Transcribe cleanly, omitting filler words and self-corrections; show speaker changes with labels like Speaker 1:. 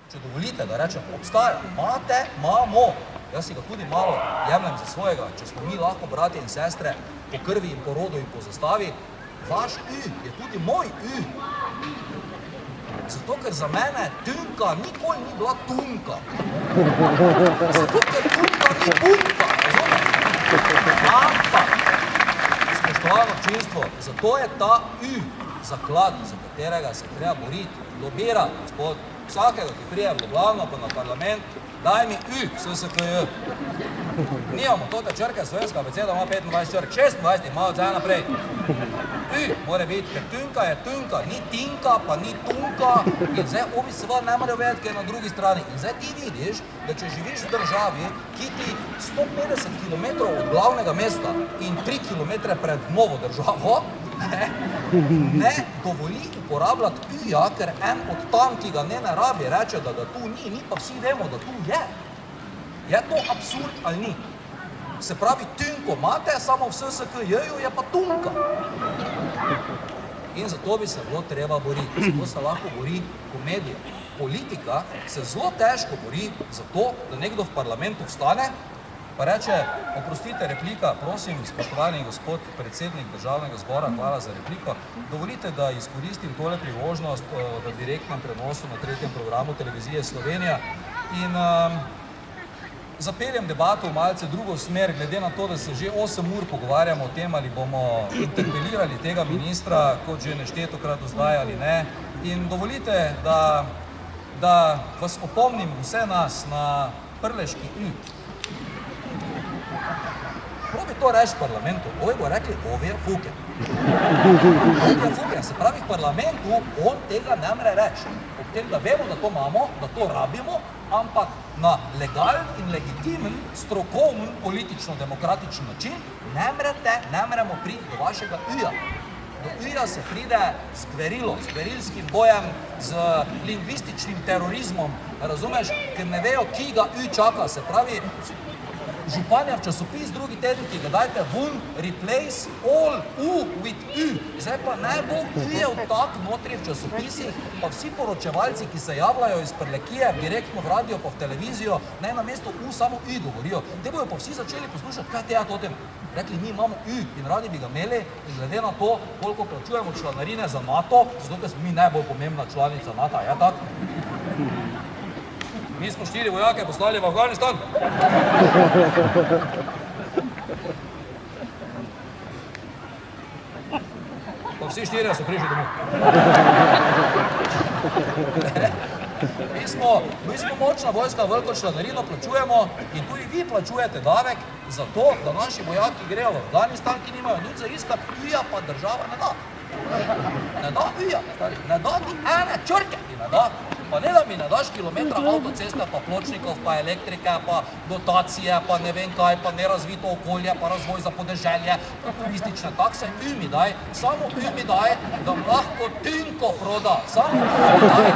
Speaker 1: če dovolite, da rečem, obstaja, imate, imamo, jaz si ga tudi malo jemljem za svojega, če smo mi lahko bratje in sestre po krvi in po rodu in po zastavi, vaš Ü je tudi moj Ü. Zato, ker za mene Tunka nikoli ni bila Tunka. Zato, ker Tunka ni Bunka, razumete? Ampak, spoštovano občinstvo, zato je ta Ü zaklad, za katerega se treba boriti, lobirati, gospod, vsakega, ki prije v Ljubljano pa na parlament, daj mi Ü, SSKJ. Nimamo tote črke, slovenska abeceda ima 25 črk, 26 ima od zdaj naprej. Ü mora biti, ker Tunka je Tunka, ni Tinka, pa ni Tunka in zdaj ovi seveda ne morajo vedeti, kaj je na drugi strani. In zdaj ti vidiš, da če živiš v državi, ki ti 150 km od glavnega mesta in 3 km pred novo državo, ne dovoli uporabljati Ü-ja, ker en od tam, ki ga ne rabi, reče, da ga tu ni, mi pa vsi vemo, da tu je. Je to absurd ali ni? Se pravi, Tunko imate, samo v SSKJ-ju je pa Tunka. In zato bi se bilo treba boriti. Zato se lahko bori komedija. Politika se zelo težko bori za to, da nekdo v parlamentu vstane pa reče, oprostite, replika, prosim, spoštovani gospod predsednik državnega zbora, hvala za repliko, dovolite, da izkoristim tole priložnost v direktnem prenosu na 3. programu televizije Slovenija in zapeljem debato v malce drugo smer, glede na to, da se že 8 ur pogovarjamo o tem, ali bomo interpelirali tega ministra, kot že neštetokrat do zdaj ali ne. In dovolite, da vas opomnim vse nas na prleški Ü. Probi to reči v parlamentu, ovi bo rekli, ovi je fuken. Ovi je fuken, se pravi v parlamentu, on tega ne more reči. Ob tem, da vemo, da to imamo, da to rabimo, ampak na legalen in legitimen, strokoven, politično-demokratičen način ne moremo priti do vašega Ü-ja. Do Ü-ja se pride z gverilo, z gverilskim bojem, z lingvističnim terorizmom, razumeš, ker ne vejo, ki ga Ü čaka, se pravi, županja v časopis drugi teden, ki ga dajte vun, replace all U with Ü. Zdaj pa naj bo Ü-jev tak notri v časopisih, pa vsi poročevalci, ki se javljajo iz Prlekije, direktno v radio pa v televizijo, naj na mesto U samo Ü govorijo. Te bojo pa vsi začeli poslušati, kaj te ja totem. Rekli, mi imamo Ü in radi bi ga imeli in glede na to, koliko plačujemo članarine za NATO, zato ker smo mi najbolj pomembna članica NATO, je tako? Mi smo 4 vojake poslali v Afganistan. Pa vsi 4 so prišli domov. Mi smo močna vojska, veliko članarino plačujemo in tudi vi plačujete davek za to, da naši vojaki grejo v Afganistan, ki nimajo nič za iskati, Ü-ja pa država ne da. Ne da Ü-ja, ne da ti ene črke ti ne da. Pa ne da mi ne daš kilometra avtoceste, pa pločnikov, pa elektrike, pa dotacije, pa ne vem kaj, pa nerazvito okolje, pa razvoj za podeželje, pa turistične takse, Ü mi daj, samo Ü mi daj, da lahko Tunko proda, samo Ü mi daj.